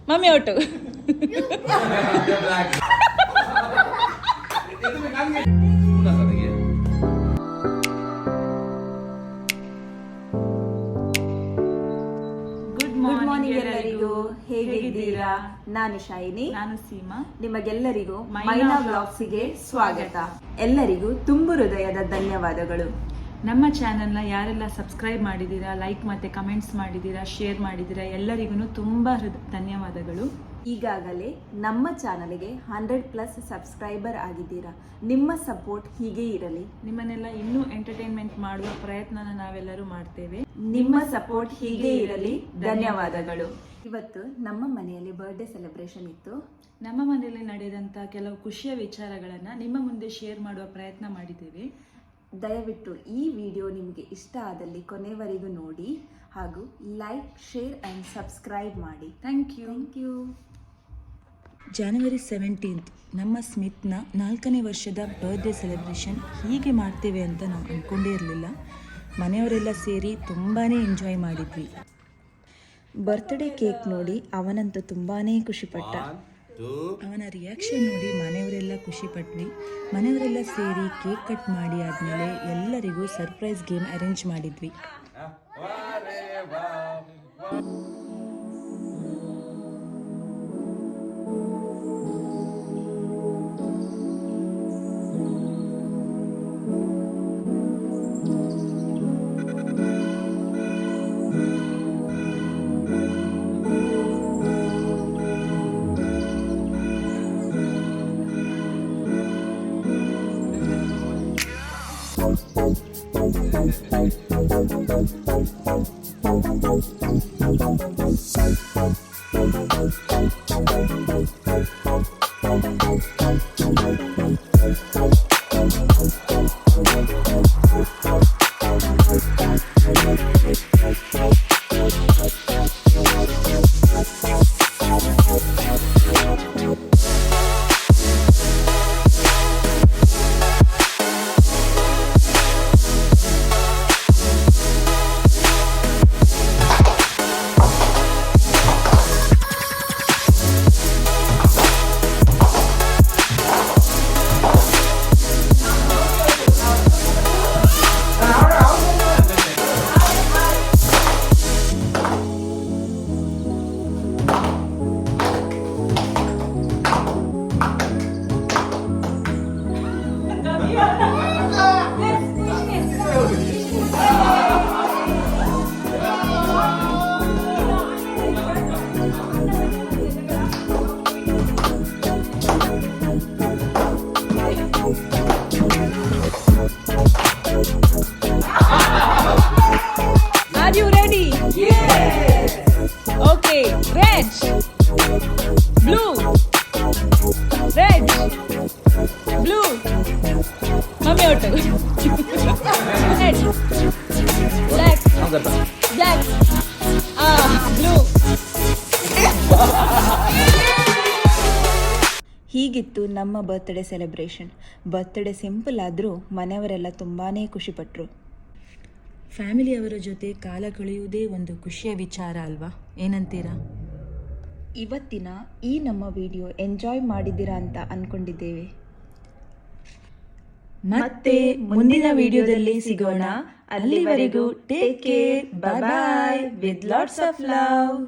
Mummy ಒಟ್ಟು good morning ಎಲ್ಲರಿಗೂ. ಹೇಗಿದ್ದೀರಾ? ನಾನು ಶಾಯಿನಿ, ನಾನು ಸೀಮಾ. ನಿಮಗೆಲ್ಲರಿಗೂ ಮೈನಾ ವ್ಲಾಗ್ಸಿಗೆ ಸ್ವಾಗತ. ಎಲ್ಲರಿಗೂ ತುಂಬು ಹೃದಯದ ಧನ್ಯವಾದಗಳು. ನಮ್ಮ ಚಾನೆಲ್ನ ಯಾರೆಲ್ಲ ಸಬ್ಸ್ಕ್ರೈಬ್ ಮಾಡಿದ್ದೀರಾ, ಲೈಕ್ ಮತ್ತು ಕಮೆಂಟ್ಸ್ ಮಾಡಿದ್ದೀರಾ, ಶೇರ್ ಮಾಡಿದ್ದೀರಾ, ಎಲ್ಲರಿಗೂ ತುಂಬ ಧನ್ಯವಾದಗಳು. ಈಗಾಗಲೇ ನಮ್ಮ ಚಾನಲ್ಗೆ 100+ ಸಬ್ಸ್ಕ್ರೈಬರ್ ಆಗಿದ್ದೀರಾ. ನಿಮ್ಮ ಸಪೋರ್ಟ್ ಹೀಗೆ ಇರಲಿ. ನಿಮ್ಮನ್ನೆಲ್ಲ ಇನ್ನೂ ಎಂಟರ್ಟೈನ್ಮೆಂಟ್ ಮಾಡುವ ಪ್ರಯತ್ನನ ನಾವೆಲ್ಲರೂ ಮಾಡ್ತೇವೆ. ನಿಮ್ಮ ಸಪೋರ್ಟ್ ಹೀಗೆ ಇರಲಿ. ಧನ್ಯವಾದಗಳು. ಇವತ್ತು ನಮ್ಮ ಮನೆಯಲ್ಲಿ ಬರ್ಡೇ ಸೆಲೆಬ್ರೇಷನ್ ಇತ್ತು. ನಮ್ಮ ಮನೆಯಲ್ಲಿ ನಡೆದಂಥ ಕೆಲವು ಖುಷಿಯ ವಿಚಾರಗಳನ್ನು ನಿಮ್ಮ ಮುಂದೆ ಶೇರ್ ಮಾಡುವ ಪ್ರಯತ್ನ ಮಾಡಿದ್ದೇವೆ. ದಯವಿಟ್ಟು ಈ ವಿಡಿಯೋ ನಿಮಗೆ ಇಷ್ಟ ಆದಲ್ಲಿ ಕೊನೆವರೆಗೂ ನೋಡಿ ಹಾಗೂ ಲೈಕ್, ಶೇರ್ ಆ್ಯಂಡ್ ಸಬ್ಸ್ಕ್ರೈಬ್ ಮಾಡಿ. Thank you. January 17th ನಮ್ಮ ಸ್ಮಿತ್ನ 4ನೇ ವರ್ಷದ ಬರ್ತ್ಡೇ ಸೆಲೆಬ್ರೇಷನ್ ಹೀಗೆ ಮಾಡ್ತೇವೆ ಅಂತ ನಾವು ಅಂದ್ಕೊಂಡೇ ಇರಲಿಲ್ಲ. ಮನೆಯವರೆಲ್ಲ ಸೇರಿ ತುಂಬಾ ಎಂಜಾಯ್ ಮಾಡಿದ್ವಿ. ಬರ್ತ್ಡೇ ಕೇಕ್ ನೋಡಿ ಅವನಂತೂ ತುಂಬಾ ಖುಷಿಪಟ್ಟ. ಅವನ ರಿಯಾಕ್ಷನ್ ನೋಡಿ ಮನೆಯವರೆಲ್ಲ ಖುಷಿಪಟ್ವಿ. ಮನೆಯವರೆಲ್ಲ ಸೇರಿ ಕೇಕ್ ಕಟ್ ಮಾಡಿ ಆದಮೇಲೆ ಎಲ್ಲರಿಗೂ ಸರ್ಪ್ರೈಸ್ ಗೇಮ್ ಅರೇಂಜ್ ಮಾಡಿದ್ವಿ. Are you ready? Yes. Okay. Red, blue, red, blue. Mummy out. Red, black, black. Blue. ಹೀಗಿತ್ತು ನಮ್ಮ ಬರ್ತ್ಡೇ ಸೆಲೆಬ್ರೇಷನ್. ಬರ್ತ್ಡೇ ಸಿಂಪಲ್ ಆದರೂ ಮನೆಯವರೆಲ್ಲ ತುಂಬಾ ಖುಷಿಪಟ್ಟರು. ಫ್ಯಾಮಿಲಿಯವರ ಜೊತೆ ಕಾಲ ಕಳೆಯುವುದೇ ಒಂದು ಖುಷಿಯ ವಿಚಾರ ಅಲ್ವಾ? ಏನಂತೀರಾ? ಇವತ್ತಿನ ಈ ನಮ್ಮ ವಿಡಿಯೋ ಎಂಜಾಯ್ ಮಾಡಿದ್ದೀರಾ ಅಂತ ಅಂದ್ಕೊಂಡಿದ್ದೇವೆ. ಮತ್ತೆ ಮುಂದಿನ ವಿಡಿಯೋದಲ್ಲಿ ಸಿಗೋಣ. ಅಲ್ಲಿವರೆಗೂ take care. Bye with lots of love.